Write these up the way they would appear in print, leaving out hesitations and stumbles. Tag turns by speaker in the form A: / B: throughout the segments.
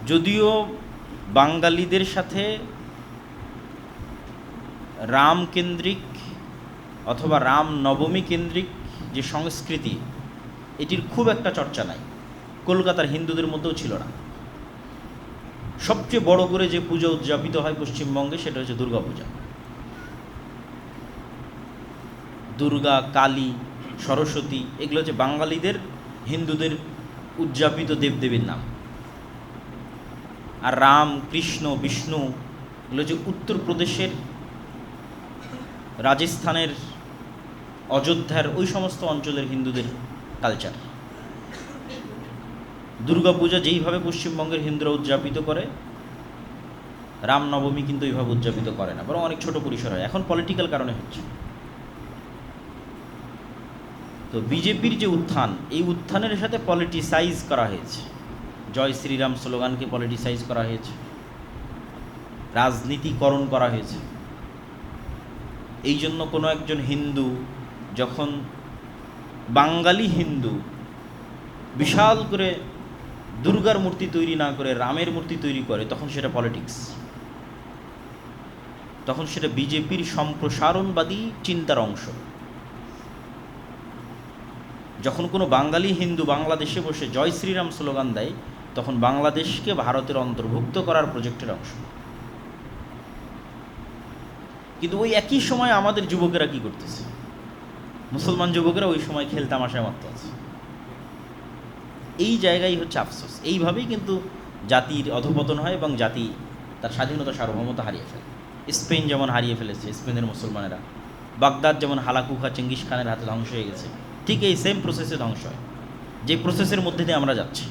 A: যদিও বাঙালিদের সাথে রাম কেন্দ্রিক অথবা রাম নবমী কেন্দ্রিক যে সংস্কৃতি, এটির খুব একটা চর্চা নাই, কলকাতার হিন্দুদের মধ্যেও ছিল না। সবচেয়ে বড় করে যে পূজা উদযাপিত হয় পশ্চিমবঙ্গে সেটা হচ্ছে দুর্গা পূজা। দুর্গা, কালী, সরস্বতী এগুলো হচ্ছে বাঙালিদের, হিন্দুদের উদযাপিত দেবদেবীর নাম। আর রাম, কৃষ্ণ, বিষ্ণু এগুলো হচ্ছে উত্তরপ্রদেশের, রাজস্থানের, অযোধ্যার ওই সমস্ত অঞ্চলের হিন্দুদের কালচার। দুর্গাপূজা যেইভাবে পশ্চিমবঙ্গের হিন্দুরা উদযাপিত করে, রামনবমী কিন্তু এইভাবে উদযাপিত করে না, বরং অনেক ছোট পরিসর হয়। এখন পলিটিক্যাল কারণে হচ্ছে। তো বিজেপির যে উত্থান, এই উত্থানের সাথে পলিটিসাইজ করা হয়েছে, জয় শ্রীরাম স্লোগানকে পলিটিসাইজ করা হয়েছে, রাজনীতিকরণ করা হয়েছে। এই জন্য কোনো একজন হিন্দু যখন, বাঙালি হিন্দু বিশাল করে দুর্গার মূর্তি তৈরি না করে রামের মূর্তি তৈরি করে, তখন সেটা পলিটিক্স, তখন সেটা বিজেপির সম্প্রসারণবাদী চিন্তার অংশ। যখন কোনো বাঙালি হিন্দু বাংলাদেশে বসে জয় শ্রীরাম স্লোগান দেয়, তখন বাংলাদেশকে ভারতের অন্তর্ভুক্ত করার প্রজেক্টের অংশ। কিন্তু ওই একই সময় আমাদের যুবকেরা কি করতেছে, মুসলমান যুবকেরা ওই সময় খেলতামাশায় মত্ত আছে। এই জায়গায় হচ্ছে আফসোস। এইভাবেই কিন্তু জাতির অধঃপতন হয় এবং জাতি তার স্বাধীনতা সার্বভৌমতা হারিয়ে ফেলে। স্পেন যেমন হারিয়ে ফেলেছে স্পেনের মুসলমানেরা, বাগদাদ যেমন হালাকুখা চেঙ্গিস খানের হাতে ধ্বংস হয়ে গেছে, ঠিক এই সেম প্রসেসে ধ্বংস হয়, যে প্রসেসের মধ্যে দিয়ে আমরা যাচ্ছি।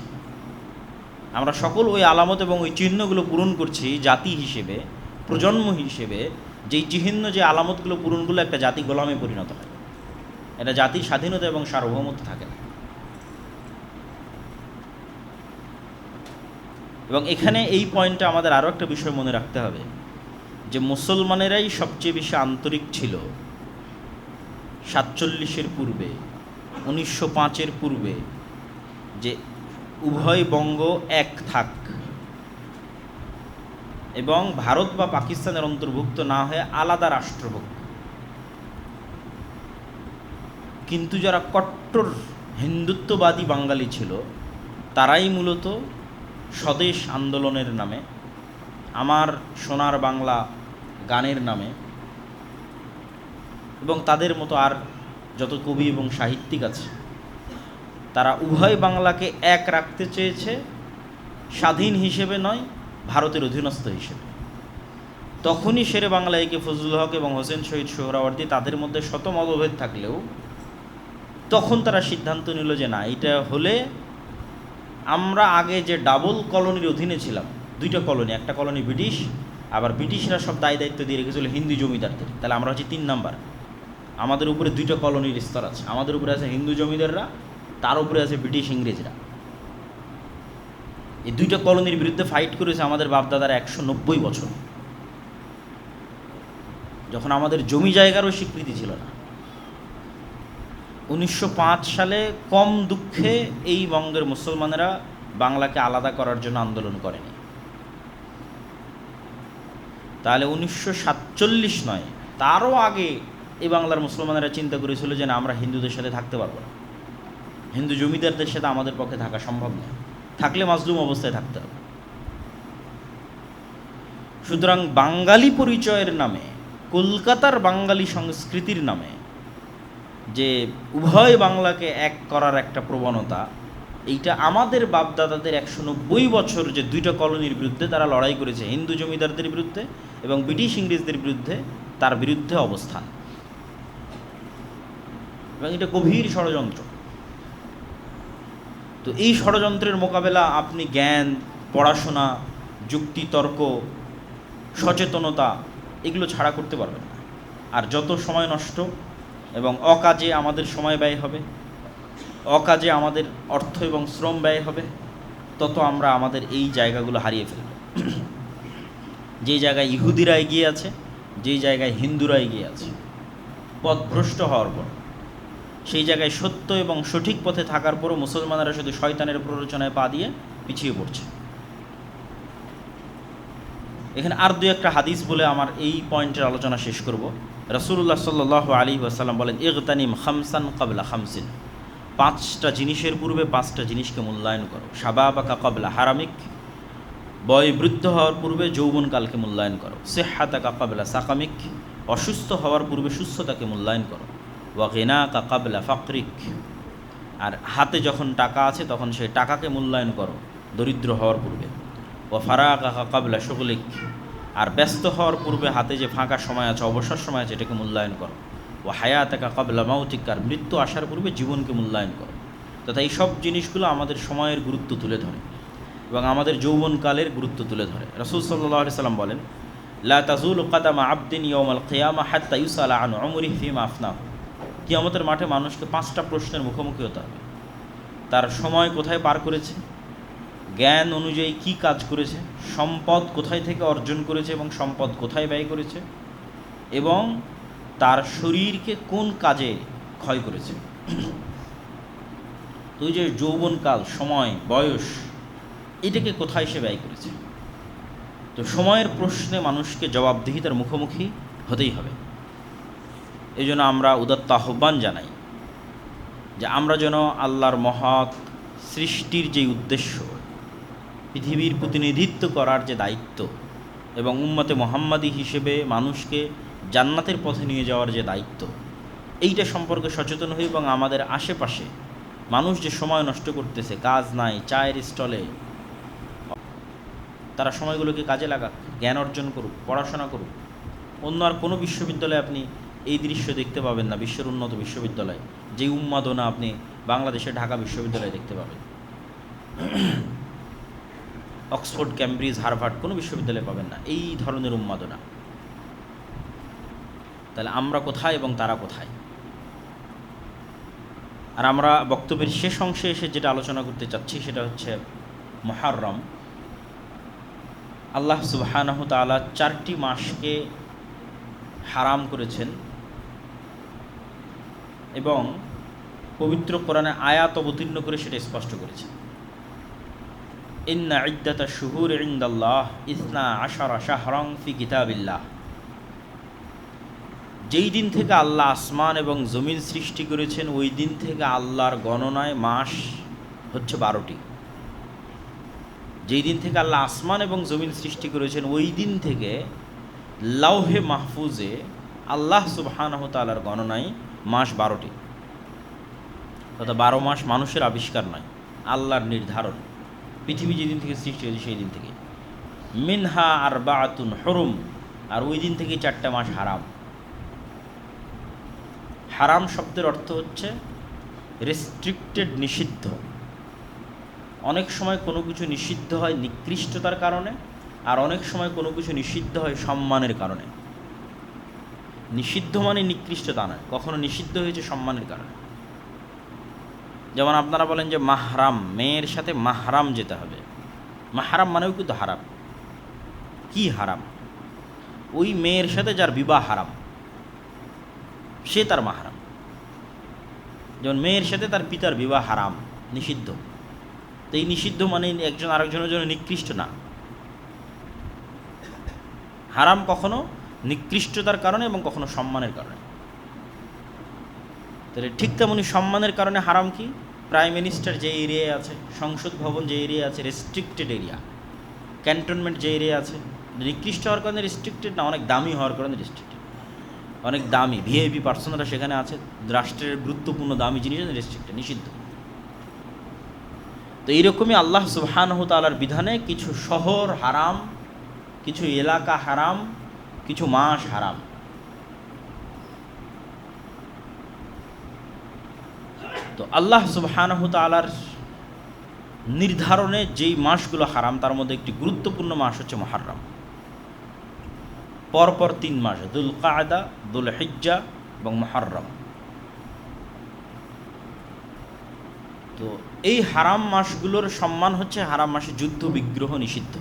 A: আমরা সকল ওই আলামত এবং ওই চিহ্নগুলো পূরণ করছি জাতি হিসেবে, প্রজন্ম হিসেবে। যেই চিহ্ন, যে আলামতগুলো পূরণগুলো একটা জাতি গোলামে পরিণত হয়, এটা জাতির স্বাধীনতা এবং সার্বভৌমত্ব থাকে না। এবং এখানে এই পয়েন্টে আমাদের আরও একটা বিষয় মনে রাখতে হবে, যে মুসলমানেরাই সবচেয়ে বেশি আন্তরিক ছিল 47-এর পূর্বে, 1905-এর পূর্বে, যে উভয় বঙ্গ এক থাক এবং ভারত বা পাকিস্তানের অন্তর্ভুক্ত না হয়ে আলাদা রাষ্ট্র হোক। কিন্তু যারা কট্টর হিন্দুত্ববাদী বাঙালি ছিল, তারাই মূলত স্বদেশ আন্দোলনের নামে, আমার সোনার বাংলা গানের নামে, এবং তাদের মতো আর যত কবি এবং সাহিত্যিক আছে, তারা উভয় বাংলাকে এক রাখতে চেয়েছে, স্বাধীন হিসেবে নয়, ভারতের অধীনস্থ হিসেবে। তখনই শেরে বাংলা একে ফজলুল হক এবং হোসেন শহীদ সোহরাওয়ার্দী, তাদের মধ্যে শত মতভেদ থাকলেও তখন তারা সিদ্ধান্ত নিল যে না, এটা হলে আমরা আগে যে ডাবল কলোনির অধীনে ছিলাম, দুইটা কলোনি, একটা কলোনি ব্রিটিশ, আবার ব্রিটিশরা সব দায় দায়িত্ব দিয়ে রেখেছিল হিন্দু জমিদারদের, তাহলে আমরা হচ্ছে 3 নাম্বার। আমাদের উপরে দুইটা কলোনির স্তর আছে, আমাদের উপরে আছে হিন্দু জমিদাররা, তার উপরে আছে ব্রিটিশ ইংরেজরা। এই দুইটা কলোনির বিরুদ্ধে ফাইট করেছে আমাদের বাপদাদারা 190 বছর, যখন আমাদের জমি জায়গারও স্বীকৃতি ছিল না। 1905 সালে কম দুঃখে এই বঙ্গের মুসলমানেরা বাংলাকে আলাদা করার জন্য আন্দোলন করেনি। তাহলে 1947 নয়, তারও আগে এই বাংলার মুসলমানেরা চিন্তা করেছিল যে না, আমরা হিন্দুদের সাথে থাকতে পারবো না, হিন্দু জমিদারদের সাথে আমাদের পক্ষে থাকা সম্ভব নয়, থাকলে মাজলুম অবস্থায় থাকতে হবে। সুতরাং বাঙালি পরিচয়ের নামে, কলকাতার বাঙালি সংস্কৃতির নামে যে উভয় বাংলাকে এক করার একটা প্রবণতা, এইটা আমাদের বাপদাদাদের 190 বছর যে দুইটা কলোনির বিরুদ্ধে তারা লড়াই করেছে, হিন্দু জমিদারদের বিরুদ্ধে এবং ব্রিটিশ ইংরেজদের বিরুদ্ধে, তার বিরুদ্ধে অবস্থান। এবং এটা গভীর ষড়যন্ত্র। তো এই ষড়যন্ত্রের মোকাবেলা আপনি জ্ঞান, পড়াশোনা, যুক্তি, তর্ক, সচেতনতা এগুলো ছাড়া করতে পারবেন না। আর যত সময় নষ্ট এবং অকাজে আমাদের সময় ব্যয় হবে, অকাজে আমাদের অর্থ এবং শ্রম ব্যয় হবে, তত আমরা আমাদের এই জায়গাগুলো হারিয়ে ফেলব। যেই জায়গায় ইহুদিরা এগিয়ে আছে, যেই জায়গায় হিন্দুরা এগিয়ে আছে, পথভ্রষ্ট হওয়ার পর, সেই জায়গায় সত্য এবং সঠিক পথে থাকার পরও মুসলমানেরা শুধু শয়তানের প্ররোচনায় পা দিয়ে পিছিয়ে পড়ছে। এখানে আর দুই একটা হাদিস বলে আমার এই পয়েন্টের আলোচনা শেষ করব। রাসূলুল্লাহ সাল্লাল্লাহু আলাইহি ওয়াসাল্লাম বলেন, ইগতানিম খামসান ক্বাবলা খামসিন, পাঁচটা জিনিসের পূর্বে পাঁচটা জিনিসকে মূল্যায়ন করো। শাবাবাকা ক্বাবলা হারামিক, বয় বৃদ্ধ হওয়ার পূর্বে যৌবনকালকে মূল্যায়ন করো। সিহহাতাকা ক্বাবলা সাকামিক, অসুস্থ হওয়ার পূর্বে সুস্থতাকে মূল্যায়ন করো। ওয়া গিনাকা ক্বাবলা ফাকরিক, আর হাতে যখন টাকা আছে তখন সেই টাকাকে মূল্যায়ন করো দরিদ্র হওয়ার পূর্বে। ওয়া ফারাগাকা ক্বাবলা শুগলিক, আর ব্যস্ত হওয়ার পূর্বে হাতে যে ফাঁকা সময় আছে, অবসর সময় আছে, এটাকে মূল্যায়ন করো। ও হায়াতাকা ক্বাবলা মাউতিক, আর মৃত্যু আসার পূর্বে জীবনকে মূল্যায়ন করো। তথা এই সব জিনিসগুলো আমাদের সময়ের গুরুত্ব তুলে ধরে এবং আমাদের যৌবনকালের গুরুত্ব তুলে ধরে। রাসূল সাল্লাল্লাহু আলাইহি সাল্লাম বলেন, লা তাজুলু কাদামা আবদিন ইয়াউমাল কিয়ামা হাত্তা ইউসালা আন উমরিহি ফিমা আফনাহু। কিয়ামতের মাঠে মানুষকে পাঁচটা প্রশ্নের মুখোমুখি হতে হবে। তার সময় কোথায় পার করেছে, জ্ঞান অনুযায়ী কি কাজ করেছে, সম্পদ কোথায় থেকে অর্জন করেছে এবং সম্পদ কোথায় ব্যয় করেছে, এবং তার শরীরকে কোন কাজে ক্ষয় করেছে। তো এই যে যৌবনকাল, সময়, বয়স, এটাকে কোথায় সে ব্যয় করেছে। তো সময়ের প্রশ্নে মানুষকে জবাবদিহিতার মুখোমুখি হতেই হবে। এই জন্য আমরা উদাত্ত আহ্বান জানাই যে আমরা যেন আল্লাহর মহৎ সৃষ্টির যে উদ্দেশ্য, পৃথিবীর প্রতিনিধিত্ব করার যে দায়িত্ব এবং উম্মতে মুহাম্মাদি হিসেবে মানুষকে জান্নাতের পথে নিয়ে যাওয়ার যে দায়িত্ব, এইটা সম্পর্কে সচেতন হই এবং আমাদের আশেপাশে মানুষ যে সময় নষ্ট করতেছে, কাজ নাই, চায়ের স্টলে, তারা সময়গুলোকে কাজে লাগাক, জ্ঞান অর্জন করুক, পড়াশোনা করুক। অন্য আর কোনো বিশ্ববিদ্যালয়ে আপনি এই দৃশ্য দেখতে পাবেন না। বিশ্বের উন্নত বিশ্ববিদ্যালয় যে উন্মাদনা আপনি বাংলাদেশের ঢাকা বিশ্ববিদ্যালয়ে দেখতে পাবেন। অক্সফোর্ড, ক্যামব্রিজ, হার্ভার্ড কোনো বিশ্ববিদ্যালয়ে পাবেন না এই ধরনের উন্মাদনা। তাহলে আমরা কোথায় এবং তারা কোথায়? আর আমরা বক্তব্যের শেষ অংশে এসে যেটা আলোচনা করতে চাচ্ছি সেটা হচ্ছে মুহররম। আল্লাহ সুবহানাহু ওয়া তাআলা 4টি মাসকে হারাম করেছেন এবং পবিত্র কোরআনে আয়াত অবতীর্ণ করে সেটা স্পষ্ট করেছেন। ইন্না ইদ্দাতাশ শুহুরি ইনদাল্লাহ 12 শাহরান ফি কিতাবিল্লাহ। যেই দিন থেকে আল্লাহ আসমান এবং জমিন সৃষ্টি করেছেন ওই দিন থেকে আল্লাহর গণনায় মাস হচ্ছে 12টি। যেই দিন থেকে আল্লাহ আসমান এবং জমিন সৃষ্টি করেছেন ওই দিন থেকে লাউহে মাহফুজে আল্লাহ সুবহানাহু ওয়া তাআলার গণনায় মাস 12টি। অর্থাৎ 12 মাস মানুষের আবিষ্কার নয়, আল্লাহর নির্ধারণ। পৃথিবী যেদিন থেকে সৃষ্টি হয়েছে সেই দিন থেকে। মিনহা আরবাআতুন হুরুম, আর ওই দিন থেকে 4টা মাস হারাম। হারাম শব্দের অর্থ হচ্ছে রেস্ট্রিক্টেড, নিষিদ্ধ। অনেক সময় কোনো কিছু নিষিদ্ধ হয় নিকৃষ্টতার কারণে, আর অনেক সময় কোনো কিছু নিষিদ্ধ হয় সম্মানের কারণে। নিষিদ্ধ মানে নিকৃষ্টতা নয়, কখনো নিষিদ্ধ হয়েছে সম্মানের কারণে। যেমন আপনারা বলেন যে মাহরাম, মেয়ের সাথে মাহরাম যেতে হবে। মাহরাম মানেও কিন্তু হারাম। কি হারাম? ওই মেয়ের সাথে যার বিবাহ হারাম সে তার মাহরাম। যেমন মেয়ের সাথে তার পিতার বিবাহ হারাম, নিষিদ্ধ। তো এই নিষিদ্ধ মানে একজন আরেকজনের জন্য নিকৃষ্ট না। হারাম কখনো নিকৃষ্টতার কারণে এবং কখনো সম্মানের কারণে। তাহলে ঠিক তেমনি সম্মানের কারণে হারাম কি? প্রাইম মিনিস্টার যে এরিয়ায় আছে, সংসদ ভবন যে এরিয়া আছে, রেস্ট্রিক্টেড এরিয়া। ক্যান্টনমেন্ট যে এরিয়া আছে, নিকৃষ্ট হওয়ার কারণে রেস্ট্রিক্টেড না, অনেক দামি হওয়ার কারণে রেস্ট্রিক্টেড। অনেক দামি ভিআইপি পার্সনরা সেখানে আছে, রাষ্ট্রের গুরুত্বপূর্ণ দামি জিনিস রেস্ট্রিক্টেড, নিষিদ্ধ। তো এইরকমই আল্লাহ সুবহানাহু ওয়া তাআলার বিধানে কিছু শহর হারাম, কিছু এলাকা হারাম, কিছু মাস হারাম। তো আল্লাহ সুবহানাহু ওয়া তাআলার নির্ধারণে যেই মাসগুলো হারাম তার মধ্যে একটি গুরুত্বপূর্ণ মাস হচ্ছে মুহররম। পরপর 3 মাস, দুল কায়দা, দুল হিজ্জা এবং মুহররম। তো এই হারাম মাসগুলোর সম্মান হচ্ছে, হারাম মাসে যুদ্ধ বিগ্রহ নিষিদ্ধ।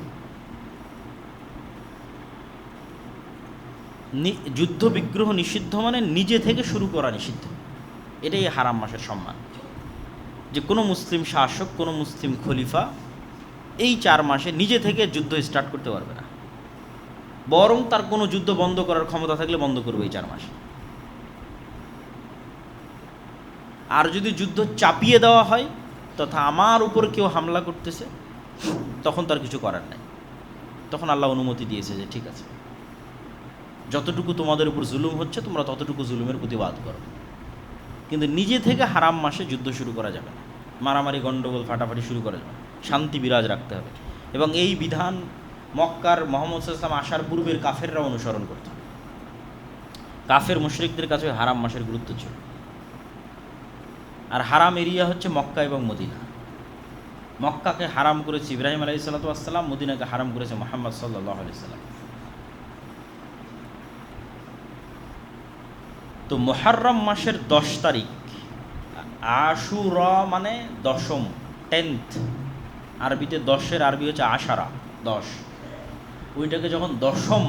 A: যুদ্ধ বিগ্রহ নিষিদ্ধ মানে নিজে থেকে শুরু করা নিষিদ্ধ। এটাই হারাম মাসের সম্মান। যে কোনো মুসলিম শাসক, কোনো মুসলিম খলিফা এই 4 মাসে নিজে থেকে যুদ্ধ স্টার্ট করতে পারবে না। বরং তার কোনো যুদ্ধ বন্ধ করার ক্ষমতা থাকলে বন্ধ করবে এই 4 মাসে। আর যদি যুদ্ধ চাপিয়ে দেওয়া হয় তথা আমার উপর কেউ হামলা করতেছে, তখন তার কিছু করার নাই। তখন আল্লাহ অনুমতি দিয়েছে যে ঠিক আছে, যতটুকু তোমাদের উপর জুলুম হচ্ছে তোমরা ততটুকু জুলুমের প্রতিবাদ করো, কিন্তু নিজে থেকে হারাম মাসে যুদ্ধ শুরু করা যাবে না, মারামারি গণ্ডগোল ফাটাফাটি শুরু করা যাবে না, শান্তি বিরাজ রাখতে হবে। এবং এই বিধান মক্কার মুহাম্মদ সাল্লাল্লাহু আলাইহি ওয়াসাল্লাম আসার পূর্বের কাফেররা অনুসরণ করত। কাফের মুশরিকদের কাছে হারাম মাসের গুরুত্ব ছিল। আর হারাম এরিয়া হচ্ছে মক্কা এবং মদিনা। মক্কাকে হারাম করেছে ইব্রাহিম আলাইহিসসালাতু ওয়াসসালাম, মদিনাকে হারাম করেছে মুহাম্মদ সাল্লাল্লাহু আলাইহি ওয়াসাল্লাম। তো মুহররম মাসের 10 তারিখ, আশুরা মানে দশম, 10th, আরবিতে 10-এর আরবি হচ্ছে আশারা, 10। ওইটাকে যখন দশম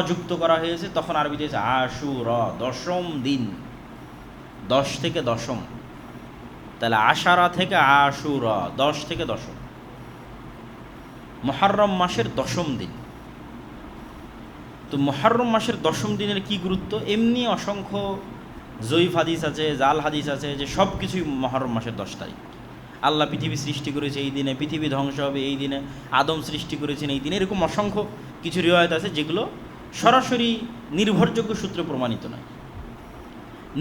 A: যুক্ত করা হয়েছে তখন আরবিতে হচ্ছে আশুরা, দশম দিন, 10 থেকে দশম। তাহলে আশারা থেকে আশুরা, 10 থেকে দশম, মুহররম মাসের দশম দিন। তো মুহররম মাসের দশম দিনের কি গুরুত্ব? এমনি অসংখ্য জয়ীফ হাদিস আছে, জাল হাদিস আছে যে সব কিছুই মুহররম মাসের 10 তারিখ। আল্লাহ পৃথিবী সৃষ্টি করেছে এই দিনে, পৃথিবী ধ্বংস হবে এই দিনে, আদম সৃষ্টি করেছেন এই দিনে, এরকম অসংখ্য কিছু রিওয়ায়াত আছে যেগুলো সরাসরি নির্ভরযোগ্য সূত্রে প্রমাণিত নয়।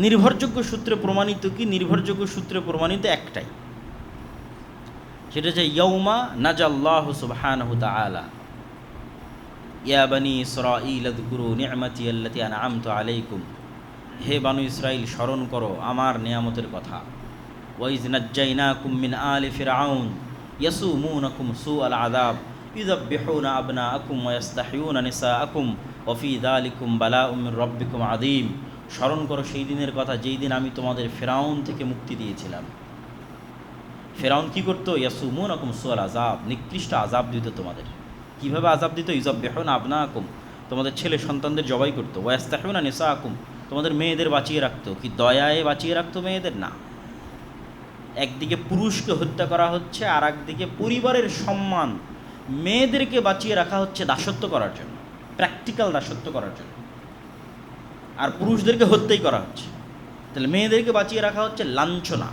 A: নির্ভরযোগ্য সূত্রে প্রমাণিত কি? নির্ভরযোগ্য সূত্রে প্রমাণিত একটাই, সেটা হচ্ছে ইয়াউমা নাজাল্লাহু সুবহানাহু তাআলা ইয়া বানি ইসরাঈল আযকুরু নি'মাতি আল্লাতী আন'আমতু আলাইকুম, হে বানু ইসরাইল স্মরণ করো আমার নিয়ামতের কথা। ওয়া ইয নাজ্জাইনাকুম মিন আলি ফিরআউন ইয়াসুমুনাকুম সুআল আযাব ইউযাব্বিহুনা আবনাআকুম ওয়া ইস্তাহইয়ুনা নিসাআকুম ওয়া ফী যালিকুম বালাউম মির রাব্বিকুম আযীম। স্মরণ করো সেই দিনের কথা যেই দিন আমি তোমাদের ফিরআউন থেকে মুক্তি দিয়েছিলাম। ফিরআউন কি করতো? ইয়াসুমুনাকুম সুআল আযাব, নিকৃষ্ট আযাব দিত তোমাদের। কীভাবে আযাব দিত? ইউযাব্বিহুনা আবনাআকুম, তোমাদের ছেলে সন্তানদের জবাই করতো। ওয়া ইস্তাহইয়ুনা নিসাআকুম, তোমাদের মেয়েদের বাঁচিয়ে রাখতো। কি দয়ায় বাঁচিয়ে রাখতো মেয়েদের? না, একদিকে পুরুষকে হত্যা করা হচ্ছে, আর একদিকে পরিবারের সম্মান, মেয়েদেরকে বাঁচিয়ে রাখা হচ্ছে দাসত্ব করার জন্য, প্র্যাকটিক্যাল দাসত্ব করার জন্য, আর পুরুষদেরকে হত্যাই করা হচ্ছে। তাহলে মেয়েদেরকে বাঁচিয়ে রাখা হচ্ছে লাঞ্ছনা,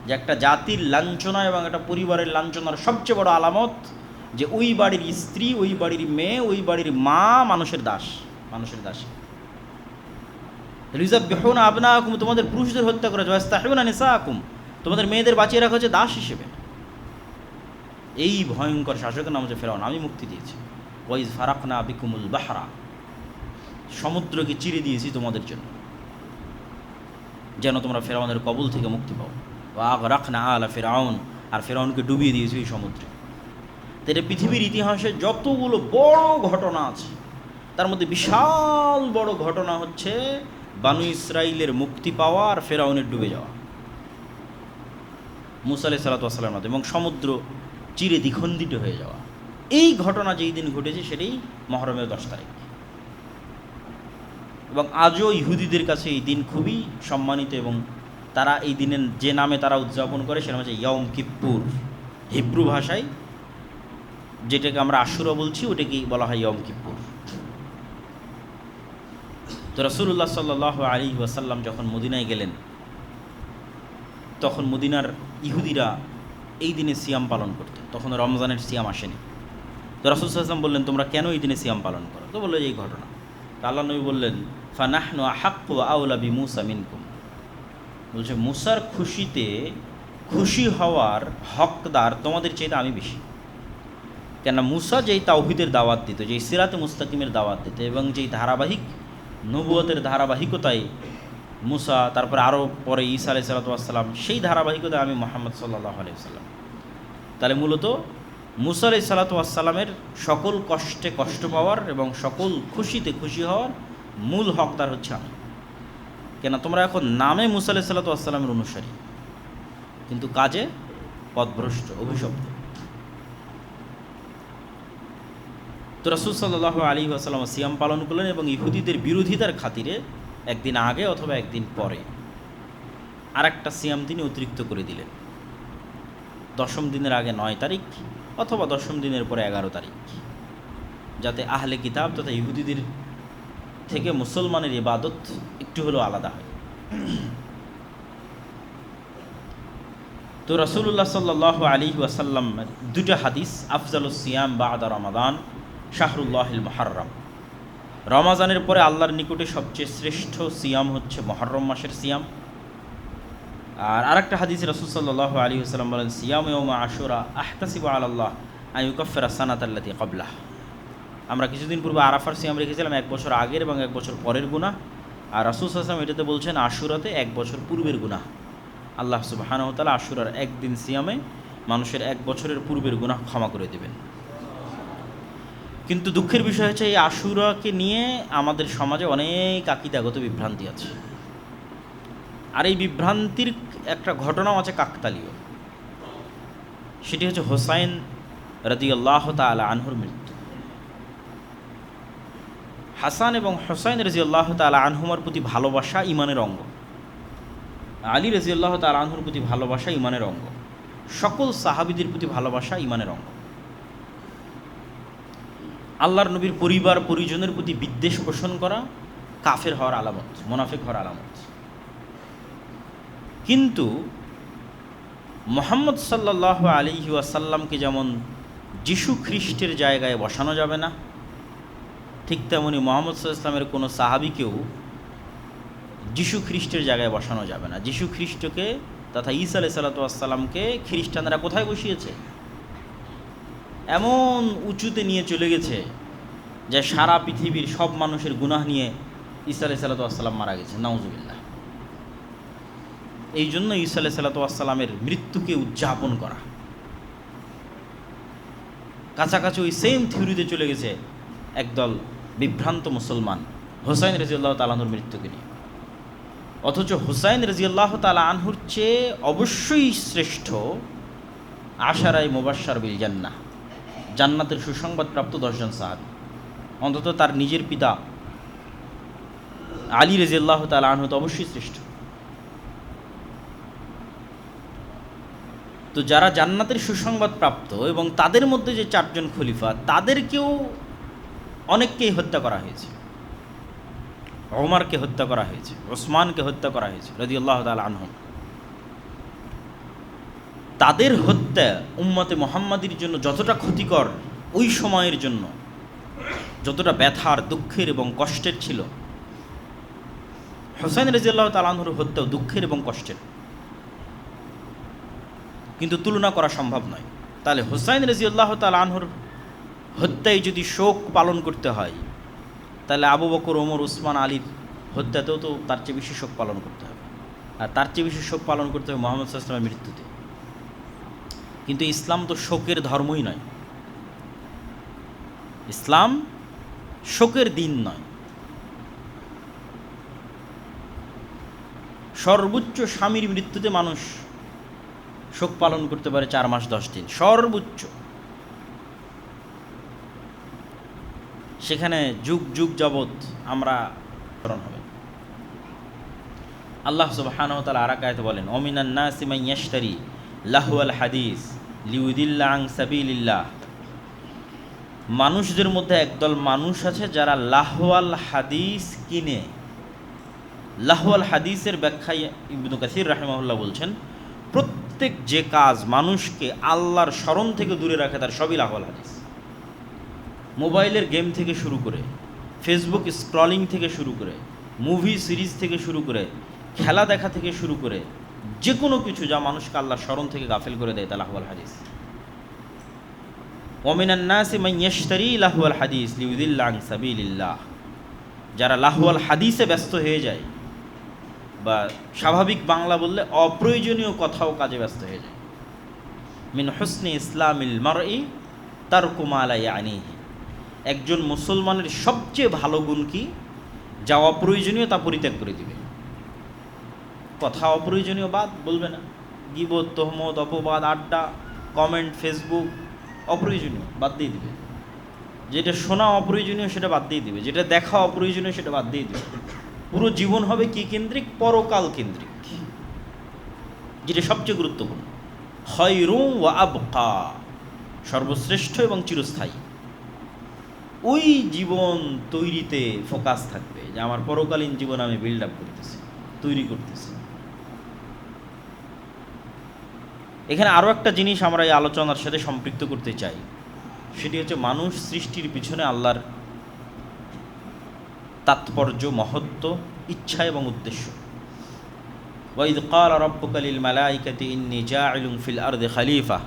A: যে একটা জাতির লাঞ্ছনা এবং একটা পরিবারের লাঞ্ছনার সবচেয়ে বড় আলামত যে ওই বাড়ির স্ত্রী, ওই বাড়ির মেয়ে, ওই বাড়ির মা মানুষের দাস, মানুষের দাসী। ইউযাব্বিহুনা আবনাআকুম, তোমাদের পুরুষদের হত্যা করা, ওয়া ইস্তাহইয়ুনা নিসাআকুম, তোমাদের মেয়েদের বাঁচিয়ে রাখা হচ্ছে দাস হিসেবে। এই ভয়ঙ্কর শাসকের নাম হচ্ছে ফিরআউন। আমি মুক্তি দিয়েছি। ওয়া ইয ফারাকনা বিকুমুল বাহরা, সমুদ্রকে চিরে দিয়েছি তোমাদের জন্য, যেন তোমরা ফিরআউনের কবল থেকে মুক্তি পাও। ওয়া আগরাকনা আলা ফিরআউন, আর ফিরআউনকে ডুবিয়ে দিয়েছি এই সমুদ্রে। তো এটা পৃথিবীর ইতিহাসে যতগুলো বড় ঘটনা আছে তার মধ্যে বিশাল বড় ঘটনা হচ্ছে বানু ইসরাইলের মুক্তি পাওয়া আর ফিরআউনের ডুবে যাওয়া মূসা আলাইহিস সালাতু ওয়াস সালামের মাধ্যমে, এবং সমুদ্র চিরে দ্বিখণ্ডিত হয়ে যাওয়া। এই ঘটনা যেই দিন ঘটেছে সেটাই মুহররমের 10 তারিখ। এবং আজও ইহুদিদের কাছে এই দিন খুবই সম্মানিত, এবং তারা এই দিনের যে নামে তারা উদযাপন করে সেটা হচ্ছে ইয়ম কিপ্পুর। হিব্রু ভাষায় যেটাকে আমরা আশুরা বলছি ওটাকেই বলা হয় ইয়ম কিপ্পুর। তো রাসূলুল্লাহ সাল্লাল্লাহু আলাইহি ওয়াসাল্লাম যখন মদিনায় গেলেন তখন মদিনার ইহুদিরা এই দিনে সিয়াম পালন করতো, তখন রমজানের সিয়াম আসেনি। তো রাসূল সাল্লাল্লাহু আলাইহি ওয়াসাল্লাম বললেন তোমরা কেন এই দিনে সিয়াম পালন করো? তো বললো এই ঘটনা। তো আল্লাহ নবী বললেন ফানাহনু আহাক্কু আউলা বিমূসা মিনকুম, বলছে মুসার খুশিতে খুশি হওয়ার হকদার তোমাদের চাইতে আমি বেশি। কেন? মুসা যেই তাওহীদের দাওয়াত দিত, যেই সিরাতে মুস্তাকিমের দাওয়াত দিত, এবং যেই ধারাবাহিক নবুয়তের ধারাবাহিকতায় মুসা, তারপরে আরও পরে ঈসা আলাইহিস সালাতু ওয়াস সালাম, সেই ধারাবাহিকতায় আমি মুহাম্মদ সাল্লাল্লাহু আলাইহি ওয়াসাল্লাম। তাহলে মূলত মুসা আলাইহিস সালাতু ওয়াস সালামের সকল কষ্টে কষ্ট পাওয়ার এবং সকল খুশিতে খুশি হওয়ার মূল হকদার হচ্ছে আমি। কেন? তোমরা এখন নামে মুসা আলাইহিস সালাতু ওয়াস সালামের অনুসারী, কিন্তু কাজে পথভ্রষ্ট, অভিশপ্ত। তো রাসূল সাল্লাল্লাহু আলাইহি ওয়াসাল্লাম সিয়াম পালন করলেন, এবং ইহুদিদের বিরোধিতার খাতিরে একদিন আগে অথবা একদিন পরে আরেকটা সিয়াম তিনি অতিরিক্ত করে দিলেন। 10ম দিনের আগে 9 তারিখ, অথবা 10ম দিনের পরে 11 তারিখ। যাতে আহলে কিতাব তথা ইহুদিদের থেকে মুসলমানের ইবাদত একটু হলেও আলাদা হয়। তো রাসূলুল্লাহ সাল্লাল্লাহু আলাইহি ওয়াসাল্লাম দুটো হাদিস, আফজালুস সিয়াম বা'দা রমাদান শাহরুল্লাহিল মুহাররম, রমাজানের পরে আল্লাহর নিকটে সবচেয়ে শ্রেষ্ঠ সিয়াম হচ্ছে মুহররম মাসের সিয়াম। আর আরেকটা হাদিস রাসূল সাল্লাল্লাহু আলাইহি ওয়াসাল্লাম বলেন, সিয়াম ইয়াউমা আশুরা আহতাসিবু আলাল্লাহ আন ইউকাফিরা সানাতাল্লাতী ক্বাবলাহ। আমরা কিছুদিন পূর্বে আরাফার সিয়াম রেখেছিলাম, 1 বছর আগের এবং 1 বছর পরের গুনাহ। আর রাসূল সাল্লাল্লাহু আলাইহি ওয়াসাল্লাম এটাতে বলছেন আশুরাতে 1 বছর পূর্বের গুনাহ। আল্লাহ সুবহানাহু ওয়া তাআলা আশুরার একদিন সিয়ামে মানুষের 1 বছরের পূর্বের গুনাহ ক্ষমা করে দেবেন। কিন্তু দুঃখের বিষয় হচ্ছে এই আশুরাকে নিয়ে আমাদের সমাজে অনেক আকীদাগত বিভ্রান্তি আছে। আর এই বিভ্রান্তির একটা ঘটনাও আছে কাকতালীয়। সেটি হচ্ছে হোসাইন রাদিয়াল্লাহু তাআলা আনহুর মৃত্যু। হাসান এবং হোসাইন রাদিয়াল্লাহু তাআলা আনহুমার প্রতি ভালোবাসা ঈমানের অঙ্গ, আলী রাদিয়াল্লাহু তাআলা আনহুর প্রতি ভালোবাসা ঈমানের অঙ্গ, সকল সাহাবীদের প্রতি ভালোবাসা ঈমানের অঙ্গ। আল্লাহর নবীর পরিবার পরিজনের প্রতি বিদ্বেষ পোষণ করা কাফের হওয়ার আলামত, মুনাফিক হওয়ার আলামত। কিন্তু মুহাম্মদ সাল্লাল্লাহু আলাইহি ওয়াসাল্লামকে যেমন যিশু খ্রিস্টের জায়গায় বসানো যাবে না, ঠিক তেমনি মুহাম্মদ সাল্লাল্লাহু আলাইহি ওয়াসাল্লামের কোনো সাহাবীকেও যিশু খ্রিস্টের জায়গায় বসানো যাবে না। যিশু খ্রিস্টকে তথা ঈসা আলাইহিস সালাতু ওয়াস সালামকে খ্রিস্টানরা কোথায় বসিয়েছে? এমন উঁচুতে নিয়ে চলে গেছে যে সারা পৃথিবীর সব মানুষের গুনাহ নিয়ে ঈসা আলাইহিস সালাতু ওয়াস সালাম মারা গেছে, নাউজুবিল্লাহ। এই জন্য ঈসা আলাইহিস সালাতু ওয়াস সালামের মৃত্যুকে উদযাপন করা, কাছাকাছি ওই সেম থিওরিতে চলে গেছে একদল বিভ্রান্ত মুসলমান হোসাইন রাদিয়াল্লাহু তাআলা আনহুর মৃত্যুকে নিয়ে। অথচ হোসাইন রাদিয়াল্লাহু তাআলা আনহুর চেয়ে অবশ্যই শ্রেষ্ঠ আশারায়ে মুবাশশার বিল জান্নাহ, জান্নাতের সুসংবাদপ্রাপ্ত 10 জন সাহাবী। অন্তত তার নিজের পিতা আলী রাদিয়াল্লাহু তাআলা আনহু তো অবশ্যই শ্রেষ্ঠ। তো যারা জান্নাতের সুসংবাদ প্রাপ্ত এবং তাদের মধ্যে যে 4 জন খলিফা, তাদেরকেও অনেককেই হত্যা করা হয়েছে। ওমরকে হত্যা করা হয়েছে, ওসমানকে হত্যা করা হয়েছে রাদিয়াল্লাহু তাআলা আনহুম। তাদের হত্যা উম্মতে মুহাম্মাদির জন্য যতটা ক্ষতিকর, ওই সময়ের জন্য যতটা ব্যথার, দুঃখের এবং কষ্টের ছিল, হোসেন রাদিয়াল্লাহু তাআলা আনহুর হত্যাও দুঃখের এবং কষ্টের, কিন্তু তুলনা করা সম্ভব নয়। তাহলে হোসাইন রাদিয়াল্লাহু তাআলা আনহুর হত্যায় যদি শোক পালন করতে হয়, তাহলে আবু বকর, ওমর, উসমান, আলীর হত্যাতেও তো তার চেয়ে বেশি শোক পালন করতে হবে। আর তার চেয়ে বেশি শোক পালন করতে হবে মুহাম্মদ সাল্লাল্লাহু আলাইহি ওয়াসাল্লামের মৃত্যুতে। কিন্তু ইসলাম তো শোকের ধর্মই নয়, ইসলাম শোকের দিন নয়। সর্বোচ্চ স্বামীর মৃত্যুতে মানুষ শোক পালন করতে পারে 4 মাস 10 দিন সর্বোচ্চ। সেখানে যুগ যুগ যাবৎ আমরা স্মরণ হবে। আল্লাহ সুবহানাহু ওয়া তাআলা আর এক আয়াতে বলেন, ওমিনান নাসি মান ইয়াশতারি লাহওয়াল হাদিস লিউদিল্লা আন সাবিলিল্লাহ। মানুষদের মধ্যে একদল মানুষ আছে যারা লাহওয়াল হাদিস কিনে। লাহওয়াল হাদিসের ব্যাখ্যায় ইবনে কাসির রাহিমাহুল্লাহ বলছেন, প্রত্যেক যে কাজ মানুষকে আল্লাহর স্মরণ থেকে দূরে রাখে তার সবই লাহওয়াল হাদিস। মোবাইলের গেম থেকে শুরু করে, ফেসবুক স্ক্রলিং থেকে শুরু করে, মুভি সিরিজ থেকে শুরু করে, খেলা দেখা থেকে শুরু করে, যে কোনো কিছু যা মানুষকে আল্লাহর স্মরণ থেকে গাফেল করে দেয় তা লাহওয়াল হাদিস। ওমিনান নাসি মান ইয়াশতারি লাহওয়াল হাদিস লিউদিল্লা আন সাবিলিল্লাহ। যারা লাহওয়াল হাদিসে ব্যস্ত হয়ে যায়, বা স্বাভাবিক বাংলা বললে অপ্রয়োজনীয় কথা ও কাজে ব্যস্ত হয়ে যায়। মিন হুসনি ইসলামিল মারই তারকু মা লা ইয়ানিহি। একজন মুসলমানের সবচেয়ে ভালো গুণ কি? যা অপ্রয়োজনীয় তা পরিত্যাগ করে দিবে। কথা অপ্রয়োজনীয় বাদ বলবে না, গীবত, তোহমত, অপবাদ, আড্ডা, কমেন্ট, ফেসবুক অপ্রয়োজনীয় বাদ দিয়ে দিবে। যেটা শোনা অপ্রয়োজনীয় সেটা বাদ দিয়ে দিবে, যেটা দেখা অপ্রয়োজনীয় সেটা বাদ দিয়ে দিবে। পুরো জীবন হবে কি কেন্দ্রিক? পরকাল কেন্দ্রিক, যেটা সবচেয়ে গুরুত্বপূর্ণ। খায়রুন ওয়া আবকা, সর্বশ্রেষ্ঠ এবং চিরস্থায়ী। ওই জীবন তৈরিতে ফোকাস থাকবে, যে আমার পরকালীন জীবন আমি বিল্ড আপ করতেছি, তৈরি করতেছি। এখানে আরও একটা জিনিস আমরা এই আলোচনার সাথে সম্পৃক্ত করতে চাই, সেটি হচ্ছে মানুষ সৃষ্টির পিছনে আল্লাহর তাৎপর্য, মহত্ব, ইচ্ছা এবং উদ্দেশ্য। ওয়াইদ ক্বালা রাব্বুকা লিল মালাইকাতি ইন্নী জাইলুন ফিল আরদি খলিফা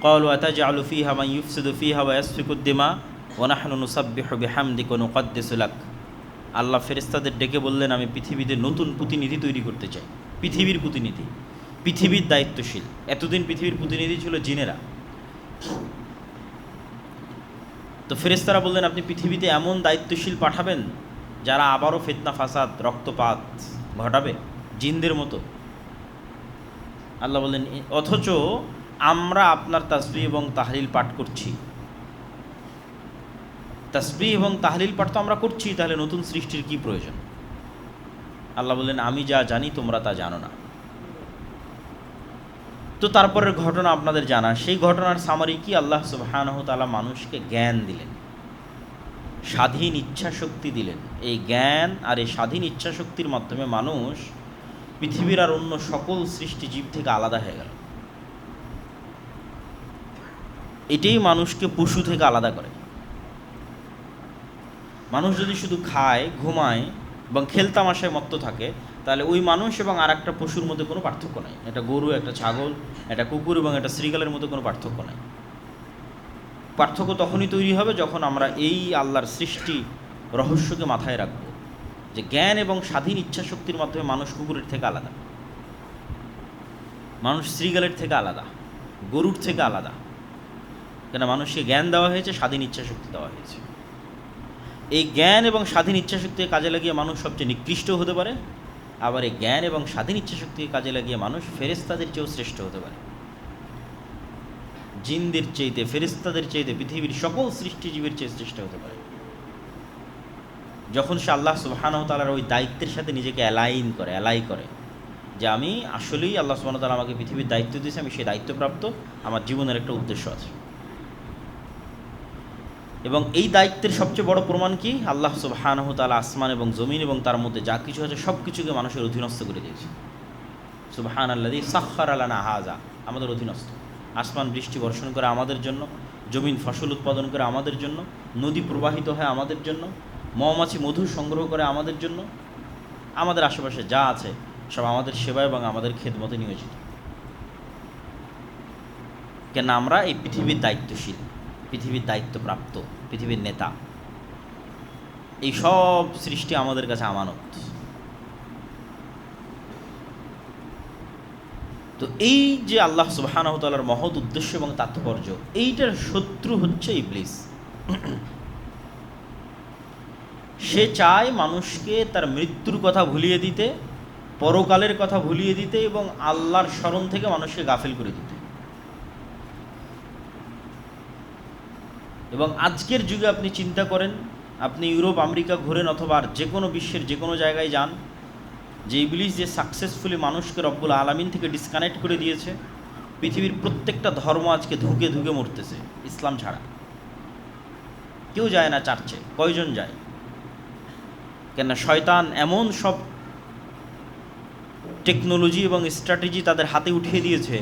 A: ক্বালু আতাজআলু ফীহা মান ইউফসিদু ফীহা ওয়া ইয়াসফিকুদ দিমা ওয়া নাহনু নুসাব্বিহু বিহামদিকা ওয়া নুকদ্দিসু লাক। আল্লাহ ফেরেশতাদের ডেকে বললেন, আমি পৃথিবীতে নতুন প্রতিনিধি তৈরি করতে চাই, পৃথিবীর প্রতিনিধি, পৃথিবীর দায়িত্বশীল। এতদিন পৃথিবীর প্রতিনিধি ছিল জিনেরা। তো ফেরেশতারা বললেন, আপনি পৃথিবীতে এমন দায়িত্বশীল পাঠাবেন যারা আবারও ফিতনা ফাসাদ, রক্তপাত ঘটাবে জিনদের মতো। আল্লাহ বললেন, অথচ আমরা আপনার তাসবিহ এবং তাহলিল পাঠ করছি। তাসবিহ এবং তাহলিল পাঠ তো আমরা করছি, তাহলে নতুন সৃষ্টির কি প্রয়োজন? আল্লাহ বললেন, আমি যা জানি তোমরা তা জানো না। তো তারপরের ঘটনা আপনাদের জানা, সেই ঘটনার সামারি কি? আল্লাহ সুবহানাহু ওয়া তাআলা মানুষকে জ্ঞান দিলেন, স্বাধীন ইচ্ছা শক্তি দিলেন। এই জ্ঞান আর এই স্বাধীন ইচ্ছা শক্তির মাধ্যমে মানুষ পৃথিবীর আর অন্য সকল সৃষ্টিজীব থেকে আলাদা হয়ে গেল। এটাই মানুষকে পশু থেকে আলাদা করে। মানুষ যদি শুধু খায়, ঘুমায় এবং খেলতামাশায় মত্ত থাকে, তাহলে ওই মানুষ এবং আর একটা পশুর মধ্যে কোনো পার্থক্য নাই। একটা গরু, একটা ছাগল, একটা কুকুর এবং একটা শ্রীগালের মধ্যে কোনো পার্থক্য নাই। পার্থক্য তখনই তৈরি হবে যখন আমরা এই আল্লাহর সৃষ্টি রহস্যকে মাথায় রাখব, যে জ্ঞান এবং স্বাধীন ইচ্ছা শক্তির মাধ্যমে মানুষ কুকুরের থেকে আলাদা, মানুষ শ্রীগালের থেকে আলাদা, গরুর থেকে আলাদা। কেন? মানুষকে জ্ঞান দেওয়া হয়েছে, স্বাধীন ইচ্ছা শক্তি দেওয়া হয়েছে। এই জ্ঞান এবং স্বাধীন ইচ্ছা শক্তিকে কাজে লাগিয়ে মানুষ সবচেয়ে নিকৃষ্ট হতে পারে, আবার এই জ্ঞান এবং স্বাধীন ইচ্ছা শক্তিকে কাজে লাগিয়ে মানুষ ফেরেশতাদের চেয়েও শ্রেষ্ঠ হতে পারে। জিনদের চাইতে, ফেরেশতাদের চাইতে, পৃথিবীর সকল সৃষ্টিজীবের চেয়ে শ্রেষ্ঠ হতে পারে, যখন সে আল্লাহ সুবহানাহু ওয়া তাআলার ওই দায়িত্বের সাথে নিজেকে অ্যালাই করে, যে আমি আসলেই আল্লাহ সুবহানাহু ওয়া তাআলা আমাকে পৃথিবীর দায়িত্ব দিয়েছে, আমি সেই দায়িত্বপ্রাপ্ত, আমার জীবনের একটা উদ্দেশ্য আছে। এবং এই দায়িত্বের সবচেয়ে বড় প্রমাণ কি? আল্লাহ সুবহানাহু ওয়া তাআলা আসমান এবং জমিন এবং তার মধ্যে যা কিছু আছে সব কিছুকে মানুষের অধীনস্থ করে দিয়েছে। সুবহানাল্লাযী সাখখারা লানা হাযা, আমাদের অধীনস্থ। আসমান বৃষ্টি বর্ষণ করে আমাদের জন্য, জমিন ফসল উৎপাদন করে আমাদের জন্য, নদী প্রবাহিত হয় আমাদের জন্য, মৌমাছি মধু সংগ্রহ করে আমাদের জন্য। আমাদের আশেপাশে যা আছে সব আমাদের সেবা এবং আমাদের খেদমতে নিয়োজিত। কেন? আমরা এই পৃথিবীর দায়িত্বশীল, পৃথিবীর দায়িত্বপ্রাপ্ত, পৃথিবীর নেতা। এই সব সৃষ্টি আমাদের কাছে আমানত। তো এই যে আল্লাহ সুবহানাহু ওয়া তাআলার মহৎ উদ্দেশ্য এবং তাৎপর্য, এইটার শত্রু হচ্ছে ইবলিস। সে চায় মানুষকে তার মৃত্যুর কথা ভুলিয়ে দিতে, পরকালের কথা ভুলিয়ে দিতে এবং আল্লাহর স্মরণ থেকে মানুষকে গাফিল করে দিতে। এবং আজকের যুগে আপনি চিন্তা করেন, আপনি ইউরোপ, আমেরিকা ঘুরেন অথবা আর যে কোনো বিশ্বের যে কোনো জায়গায় যান, যে ইবলিস যে সাকসেসফুলি মানুষকে রব্বুল আলামিন থেকে ডিসকানেক্ট করে দিয়েছে, পৃথিবীর প্রত্যেকটা ধর্ম আজকে ধুকে ধুকে মরতেছে ইসলাম ছাড়া। কেউ যায় না চার্চে, কয়জন যায়? কেন? শয়তান এমন সব টেকনোলজি এবং স্ট্র্যাটেজি তাদের হাতে উঠিয়ে দিয়েছে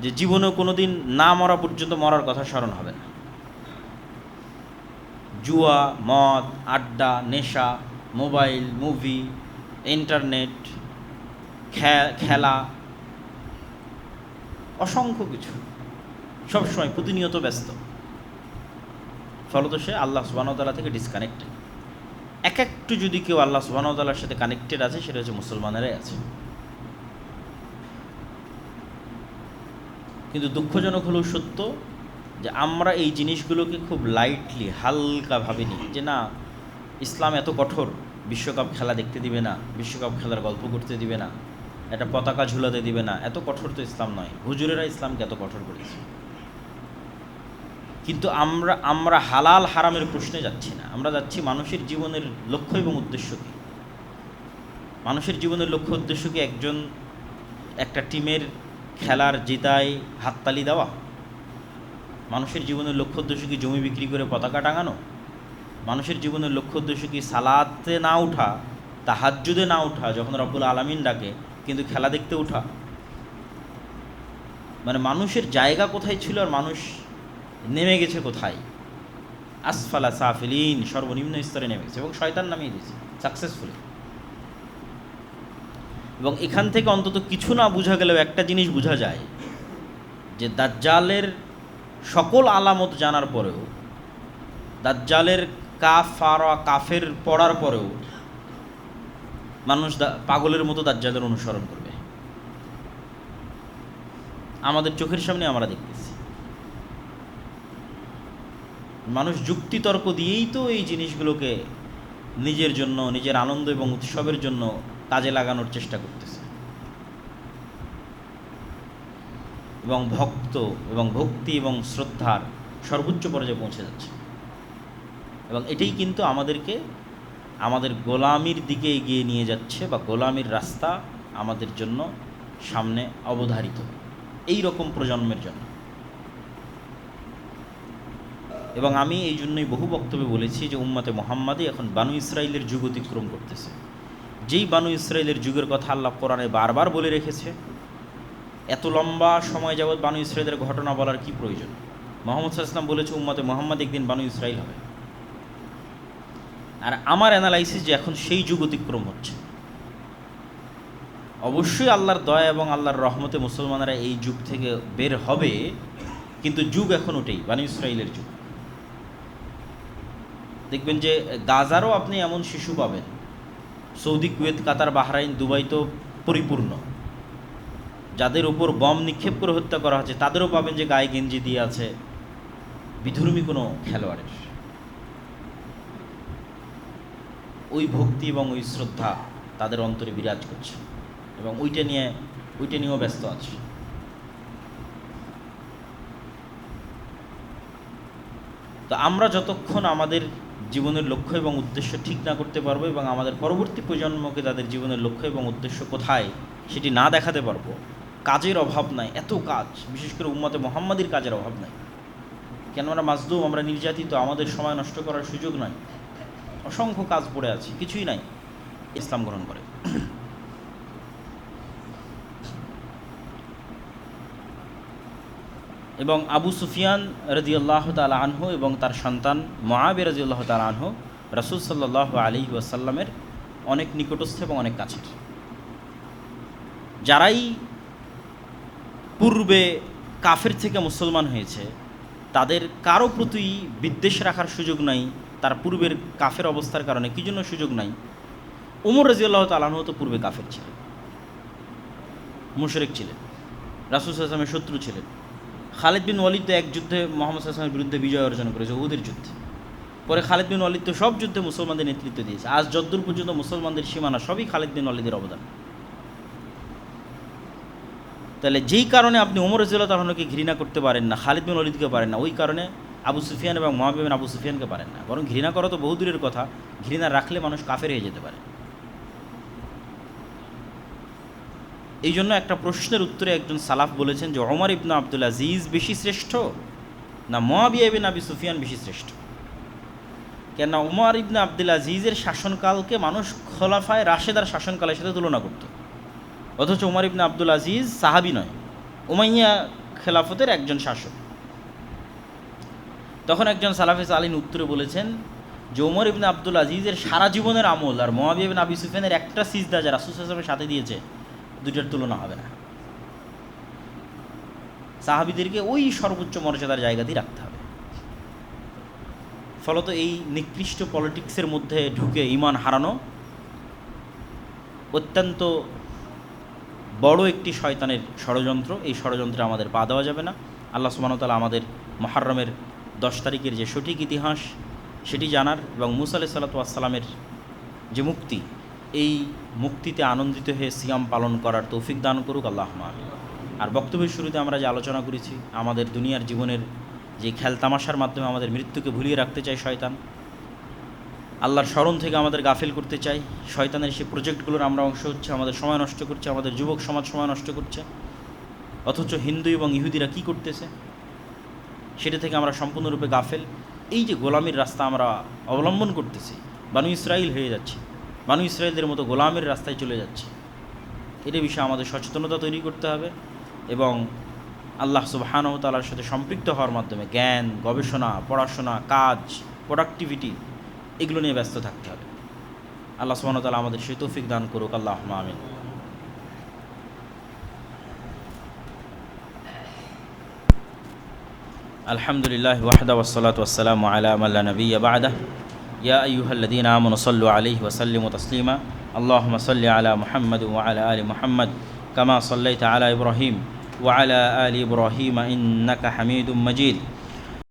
A: যে জীবনেও কোনো দিন না মরা পর্যন্ত মরার কথা স্মরণ হবে না। জুয়া, মদ, আড্ডা, নেশা, মোবাইল, মুভি, ইন্টারনেট, খেলা, অসংখ্য কিছু, সবসময় প্রতিনিয়ত ব্যস্ত। ফলত সে আল্লাহ সুবহানাহু ওয়া তাআলা থেকে ডিসকানেক্টেড। একটু যদি কেউ আল্লাহ সুবহানাহু ওয়া তাআলার সাথে কানেক্টেড আছে, সেটা হচ্ছে মুসলমানেরাই আছে। কিন্তু দুঃখজনক হলেও সত্য যে আমরা এই জিনিসগুলোকে খুব লাইটলি, হালকা ভাবিনি, যে না, ইসলাম এত কঠোর, বিশ্বকাপ খেলা দেখতে দিবে না, বিশ্বকাপ খেলার গল্প করতে দিবে না, একটা পতাকা ঝুলাতে দিবে না। এত কঠোর তো ইসলাম নয়। হুজুরেরা ইসলামকে এত কঠোর করেছে। কিন্তু আমরা হালাল হারামের প্রশ্নে যাচ্ছি না, আমরা যাচ্ছি মানুষের জীবনের লক্ষ্য এবং উদ্দেশ্য কী। মানুষের জীবনের লক্ষ্য উদ্দেশ্য কি একটা টিমের খেলার জেতায় হাততালি দেওয়া? মানুষের জীবনের লক্ষ্য উদ্দেশ্য কি জমি বিক্রি করে পতাকা টাঙানো? মানুষের জীবনের লক্ষ্য উদ্দেশ্য কি সালাতে না উঠা, তাহাজ্জুদে না উঠা যখন রব্বুল আলামিন ডাকে, কিন্তু খেলা দেখতে উঠা? মানে মানুষের জায়গা কোথায় ছিল আর মানুষ নেমে গেছে কোথায়? আসফালা সাফিলিন, সর্বনিম্ন স্তরে নেমে গেছে এবং শয়তান নামিয়ে দিয়েছে সাকসেসফুলি। এবং এখান থেকে অন্তত কিছু না বোঝা গেলেও একটা জিনিস বোঝা যায় যে দাজ্জালের সকল আলামত জানার পরেও, দাজ্জালের কাফের পড়ার পরেও মানুষ পাগলের মতো দাজ্জালের অনুসরণ করবে। আমাদের চোখের সামনে আমরা দেখতেছি মানুষ যুক্তিতর্ক দিয়েই তো এই জিনিসগুলোকে নিজের জন্য, নিজের আনন্দ এবং উৎসবের জন্য কাজে লাগানোর চেষ্টা করতেছে এবং ভক্তি এবং শ্রদ্ধার সর্বোচ্চ পর্যায়ে পৌঁছে যাচ্ছে। এবং এটাই কিন্তু আমাদেরকে আমাদের গোলামির দিকে এগিয়ে নিয়ে যাচ্ছে, বা গোলামির রাস্তা আমাদের জন্য সামনে অবধারিত এই রকম প্রজন্মের জন্য। এবং আমি এই জন্যই বহু বক্তব্যে বলেছি যে উম্মতে মুহাম্মাদি এখন বানু ইসরাইলের যুগ অতিক্রম করতেছে। যেই বানু ইসরাইলের যুগের কথা আল্লাহ কোরআনে বারবার বলে রেখেছে, এত লম্বা সময় যাবৎ বানু ইসরাইলের ঘটনা বলার কি প্রয়োজন? মুহাম্মদ সাল্লাল্লাহু আলাইহি ওয়াসাল্লাম বলেছে উম্মতে মুহাম্মাদ একদিন বানু ইসরাইল হবে। আর আমার অ্যানালাইসিস যে এখন সেই যুগ অতিক্রম হচ্ছে। অবশ্যই আল্লাহর দয়া এবং আল্লাহর রহমতে মুসলমানেরা এই যুগ থেকে বের হবে, কিন্তু যুগ এখন ওটাই বানু ইসরাইলের যুগ। দেখবেন যে গাজারও আপনি এমন শিশু পাবেন, সৌদি, কুয়েত, কাতার, বাহরাইন, দুবাই তো পরিপূর্ণ, যাদের উপর বম নিক্ষেপ করে হত্যা করা হচ্ছে, তাদেরও পাবেন যে গায়ে গেঞ্জি দিয়ে আছে বিধর্মী কোনো খেলোয়াড়ের। ওই ভক্তি এবং ওই শ্রদ্ধা তাদের অন্তরে বিরাজ করছে এবং ওইটা নিয়েও ব্যস্ত আছে। তো আমরা যতক্ষণ আমাদের জীবনের লক্ষ্য এবং উদ্দেশ্য ঠিক না করতে পারবো এবং আমাদের পরবর্তী প্রজন্মকে তাদের জীবনের লক্ষ্য এবং উদ্দেশ্য কোথায় সেটি না দেখাতে পারবো, কাজের অভাব নাই, এত কাজ, বিশেষ করে উম্মতে মুহাম্মাদির কাজের অভাব নাই। কেন আমরা মাজলুম, আমরা নির্যাতিত, আমাদের সময় নষ্ট করার সুযোগ নাই, অসংখ্য কাজ পড়ে আছে, কিছুই নাই, ইসলাম গ্রহণ করে। এবং আবু সুফিয়ান রাদিয়াল্লাহু তাআলা আনহু এবং তার সন্তান মুআবিয়া রাদিয়াল্লাহু তাআলা আনহু রাসূল সাল্লাল্লাহু আলাইহি ওয়াসাল্লামের অনেক নিকটস্থ এবং অনেক কাছের। যারাই পূর্বে কাফের থেকে মুসলমান হয়েছে, তাদের কারো প্রতি বিদ্বেষ রাখার সুযোগ নাই তার পূর্বের কাফের অবস্থার কারণে। কী জন্য সুযোগ নাই? ওমর রাদিয়াল্লাহু তাআলা আনহু তো পূর্বে কাফের ছিলেন, মুশরিক ছিলেন, রাসূল সাল্লাল্লাহু আলাইহি ওয়াসাল্লামের শত্রু ছিলেন। খালিদ বিন ওয়ালিদ তো এক যুদ্ধে মুহাম্মদ সাল্লাল্লাহু আলাইহি ওয়াসাল্লামের বিরুদ্ধে বিজয় অর্জন করেছে, উহুদের যুদ্ধে। পরে খালিদ বিন ওয়ালিদ তো সব যুদ্ধে মুসলমানদের নেতৃত্ব দিয়েছে। আজ যদ্দূর পর্যন্ত মুসলমানদের সীমানা সবই খালিদ বিন ওয়ালিদের অবদান। তাহলে যেই কারণে আপনি ওমর রাদিয়াল্লাহু তাআলা আনহুকে ঘৃণা করতে পারেন না, খালিদ বিন ওয়ালিদকে পারেন না, ওই কারণে আবু সুফিয়ান এবং মুআবিয়া বিন আবু সুফিয়ানকে পারেন না। বরং ঘৃণা করা তো বহু দূরের কথা, ঘৃণা রাখলে মানুষ কাফের হয়ে যেতে পারে। এই জন্য একটা প্রশ্নের উত্তরে একজন সালাফ বলেছেন যে ওমর ইবনে আব্দুল আজিজ বেশি শ্রেষ্ঠ না মুআবিয়া বিন আবি সুফিয়ান বেশি শ্রেষ্ঠ? কেননা ওমর ইবনে আব্দুল আজিজের শাসনকালকে মানুষ খোলাফায়ে রাশেদার শাসনকালের সাথে তুলনা করত, অথচ ওমর ইবনে আব্দুল আজিজ সাহাবী নয়, উমাইয়া খেলাফতের একজন শাসক। তখন একজন সালাফে সালিন উত্তরে বলেছেন যে ওমর ইবনে আব্দুল আজিজের সারা জীবনের আমল আর মুআবিয়া বিন আবি সুফিয়ানের একটা সিজদা যা রাসূল সাল্লাল্লাহু আলাইহি ওয়াসাল্লামের সাথে দিয়েছে, দুইটার তুলনা হবে না। সাহাবীদেরকে ওই সর্বোচ্চ মর্যাদার জায়গাতেই রাখতে হবে। ফলত এই নিকৃষ্ট পলিটিক্সের মধ্যে ঢুকে ঈমান হারানো অত্যন্ত বড় একটি শয়তানের ষড়যন্ত্র। এই ষড়যন্ত্রে আমাদের পা দেওয়া যাবে না। আল্লাহ সুবহানাহু ওয়া তাআলা আমাদের মুহররমের 10 তারিখের যে সঠিক ইতিহাস সেটি জানার এবং মুসা আলাইহিস সালাতু ওয়াস সালামের যে মুক্তি, এই মুক্তিতে আনন্দিত হয়ে সিয়াম পালন করার তৌফিক দান করুক আল্লাহুম্মা আমিন। আর বক্তব্যের শুরুতে আমরা যে আলোচনা করেছি, আমাদের দুনিয়ার জীবনের যে খেলতামাশার মাধ্যমে আমাদের মৃত্যুকে ভুলিয়ে রাখতে চায় শয়তান, আল্লাহর স্মরণ থেকে আমাদের গাফিল করতে চাই, শয়তানের সেই প্রজেক্টগুলোর আমরা অংশ হচ্ছে, আমাদের সময় নষ্ট করছে, আমাদের যুবক সমাজ সময় নষ্ট করছে। অথচ হিন্দু এবং ইহুদিরা কি করতেছে সেটা থেকে আমরা সম্পূর্ণরূপে গাফেল। এই যে গোলামির রাস্তা আমরা অবলম্বন করতেছি, বানু ইসরাইল হয়ে যাচ্ছি, বানু ইসরাইলদের মতো গোলামের রাস্তায় চলে যাচ্ছি, এটা বিষয়ে আমাদের সচেতনতা তৈরি করতে হবে এবং আল্লাহ সুবহানাহু ওয়া তাআলার সাথে সম্পৃক্ত হওয়ার মাধ্যমে জ্ঞান, গবেষণা, পড়াশোনা, কাজ, প্রোডাক্টিভিটি এগুলো নিয়ে ব্যস্ত থাকতে হবে। আল্লাহ সুবহানাহু ওয়া তাআলা আমাদের সেই তৌফিক দান করুক। আল্লাহুম্মা আমিন। আলহামদুলিল্লাহ ওয়াহদা ওয়াসসালাতু ওয়াসসালামু আলা মান লা নাবিয়্যা বা'দা ইয়া আইয়ুহাল্লাযীনা আমানু সাল্লু আলাইহি ওয়া সাল্লিমু তাসলিমা আল্লাহুম্মা সাল্লি আলা মুহাম্মাদ ওয়া আলা আলি মুহাম্মাদ কামা সাল্লাইতা আলা ইব্রাহিম ওয়া আলা আলি ইব্রাহিম ইন্নাকা হামিদুম মাজিদ।